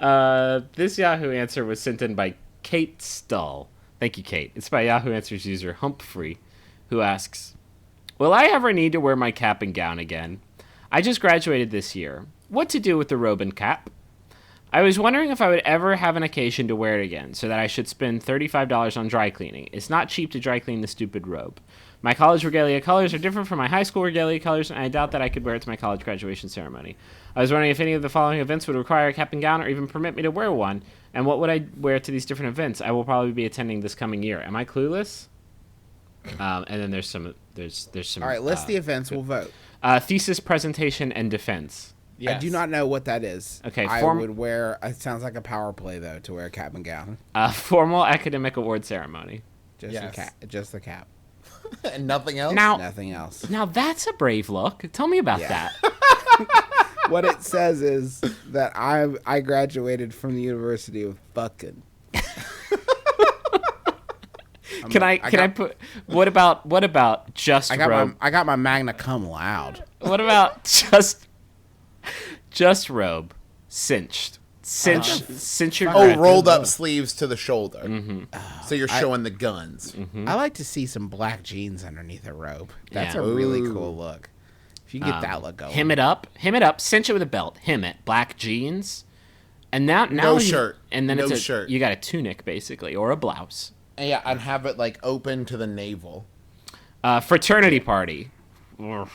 This Yahoo answer was sent in by Kate Stull. Thank you, Kate. It's by Yahoo Answers user Humphrey, who asks, will I ever need to wear my cap and gown again? I just graduated this year. What to do with the robe and cap? I was wondering if I would ever have an occasion to wear it again, so that I should spend $35 on dry cleaning. It's not cheap to dry clean the stupid robe. My college regalia colors are different from my high school regalia colors, and I doubt that I could wear it to my college graduation ceremony. I was wondering if any of the following events would require a cap and gown or even permit me to wear one, and what would I wear to these different events? I will probably be attending this coming year. Am I clueless? And then there's some. All right, list the events. We'll vote. Thesis, presentation, and defense. Yes. I do not know what that is. Okay, I would wear. It sounds like a power play though to wear a cap and gown. Formal academic award ceremony. Just the cap. And nothing else? Nothing else. Now that's a brave look. Tell me about that. What it says is that I graduated from the University of fucking. Can I put? What about just robe? I got my magna cum laude. What about just robe, cinched? Cinch your rolled up sleeves to the shoulder. Mm-hmm. So you're showing the guns. Mm-hmm. I like to see some black jeans underneath a robe. That's a really cool look. If you can get that look going. Hem it up, cinch it with a belt, hem it, black jeans, and now no shirt, and then no shirt. You got a tunic basically or a blouse. Yeah, and have it like open to the navel. Fraternity party.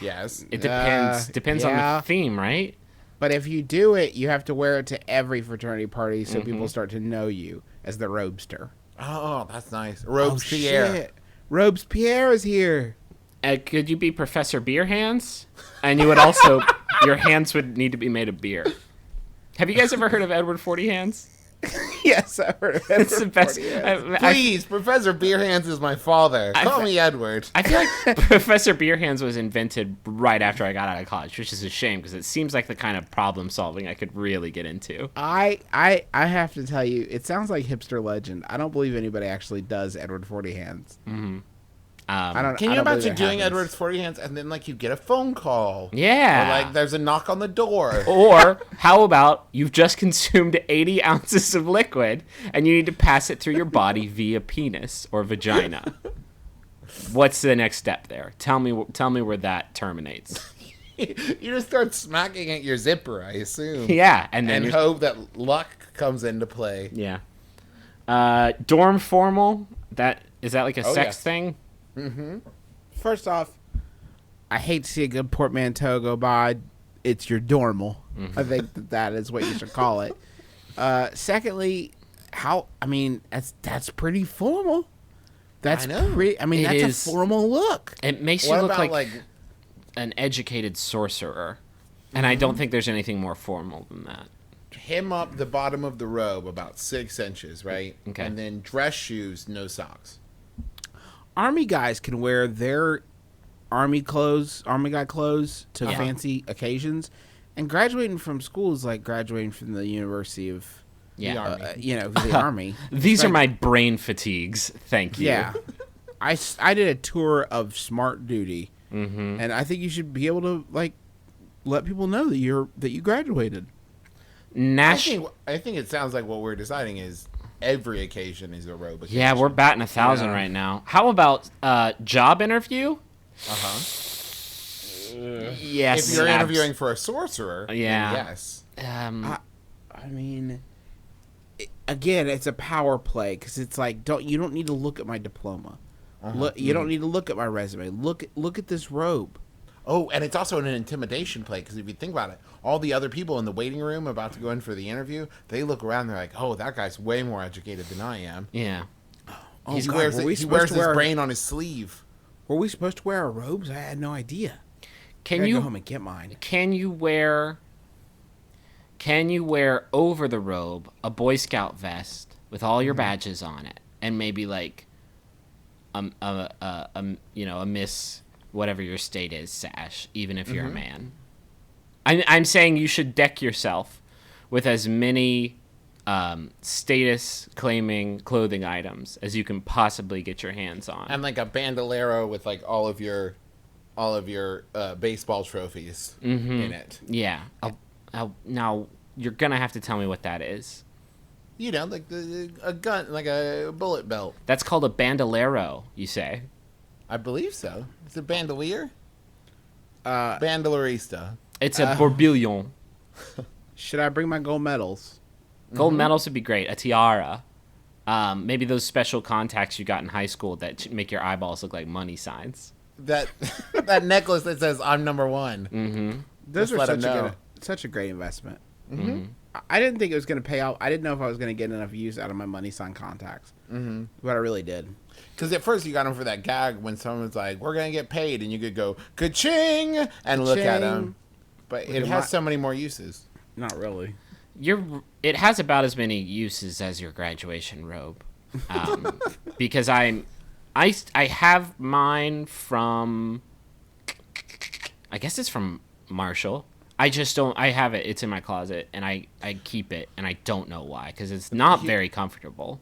Yes, it depends on the theme, right? But if you do it, you have to wear it to every fraternity so people start to know you as the robester. Oh, that's nice. Robespierre. Robespierre is here. Could you be Professor Beerhands? And you would also, your hands would need to be made of beer. Have you guys ever heard of Edward 40 Hands? Yes, I've heard of Edward. It's the best. Please, Professor Beerhands is my father. Call me Edward. I feel like Professor Beerhands was invented right after I got out of college, which is a shame because it seems like the kind of problem solving I could really get into. I have to tell you, it sounds like hipster legend. I don't believe anybody actually does Edward 40 Hands. Mm-hmm. Can you imagine doing Edward's 40 Hands and then like you get a phone call? Yeah. Or like there's a knock on the door. Or how about you've just consumed 80 ounces of liquid and you need to pass it through your body via penis or vagina? What's the next step there? Tell me where that terminates. You just start smacking at your zipper, I assume. Yeah, and then hope that luck comes into play. Yeah. Dorm formal. Is that like a sex thing? Mm-hmm. First off, I hate to see a good portmanteau go by. It's your dormal. Mm-hmm. I think that is what you should call it. Secondly, that's pretty formal. That's pretty. I mean, that's a formal look. It makes you look like an educated sorcerer, and I don't think there's anything more formal than that. Hem up the bottom of the robe about 6 inches, right? Okay. And then dress shoes, no socks. Army guys can wear their army guy clothes to fancy occasions, and graduating from school is like graduating from the University of the Army. These are my brain fatigues. Thank you. Yeah, I did a tour of Smart Duty, and I think you should be able to like let people know that you graduated. I think it sounds like what we're deciding is. Every occasion is a robe occasion. Yeah, we're batting 1,000 right now. How about job interview? Yes. If you're interviewing for a sorcerer, yes. I mean, again, it's a power play because it's like you don't need to look at my diploma. You don't need to look at my resume. Look at this robe. Oh, and it's also an intimidation play because if you think about it, all the other people in the waiting room about to go in for the interview, they look around, they're like, "Oh, that guy's way more educated than I am." Yeah. He wears his brain on his sleeve. Were we supposed to wear our robes? I had no idea. Can you go home and get mine? Can you wear over the robe a Boy Scout vest with all your badges on it, and maybe like a Miss whatever your state is sash, even if you're a man. I'm saying you should deck yourself with as many status claiming clothing items as you can possibly get your hands on, and like a bandolero with like all of your baseball trophies in it. Yeah. Now you're gonna have to tell me what that is. You know, like a gun, like a bullet belt. That's called a bandolero, you say? I believe so. Is it bandolier? Bandolerista. It's a bourbillon. Should I bring my gold medals? Gold medals would be great. A tiara. Maybe those special contacts you got in high school that make your eyeballs look like money signs. That necklace that says "I'm number one." Mm-hmm. Those Just are let 'em know. such a great investment. Mm-hmm. I didn't think it was going to pay out. I didn't know if I was going to get enough use out of my money sign contacts. Mm-hmm. But I really did. Because at first you got them for that gag when someone's like, "We're gonna get paid," and you could go ka-ching and look at them. But it has so many more uses. Not really. It has about as many uses as your graduation robe, because I have mine from, I guess it's from Marshall. I just don't. I have it. It's in my closet, and I keep it, and I don't know why, because it's not very comfortable.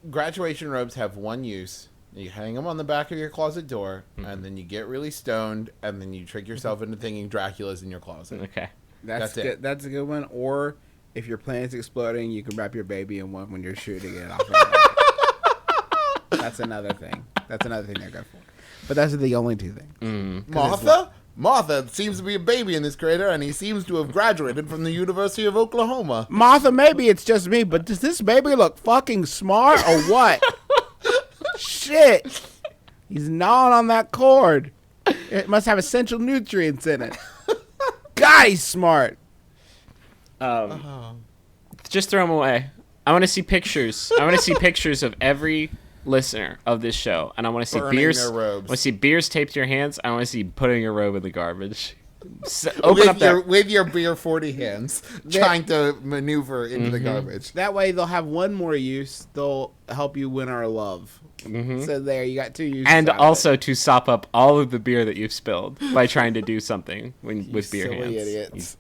Graduation robes have one use. You hang them on the back of your closet door, and then you get really stoned, and then you trick yourself into thinking Dracula's in your closet. Okay. That's good. That's a good one. Or if your planet's exploding, you can wrap your baby in one when you're shooting it off. That's another thing. That's another thing they're good for. But those are the only two things. Martha seems to be a baby in this crater, and he seems to have graduated from the University of Oklahoma. Martha, maybe it's just me, but does this baby look fucking smart or what? Shit. He's gnawing on that cord. It must have essential nutrients in it. God, he's smart. Just throw them away. I want to see pictures. I want to see pictures of every listener of this show, and I want to see burning beers. their robes. I want to see beers taped to your hands. I want to see putting your robe in the garbage. With your beer 40 hands, trying to maneuver into the garbage. That way they'll have one more use. They'll help you win our love. So there, you got two uses. And also to sop up all of the beer that you've spilled by trying to do something with beer hands. Silly idiots.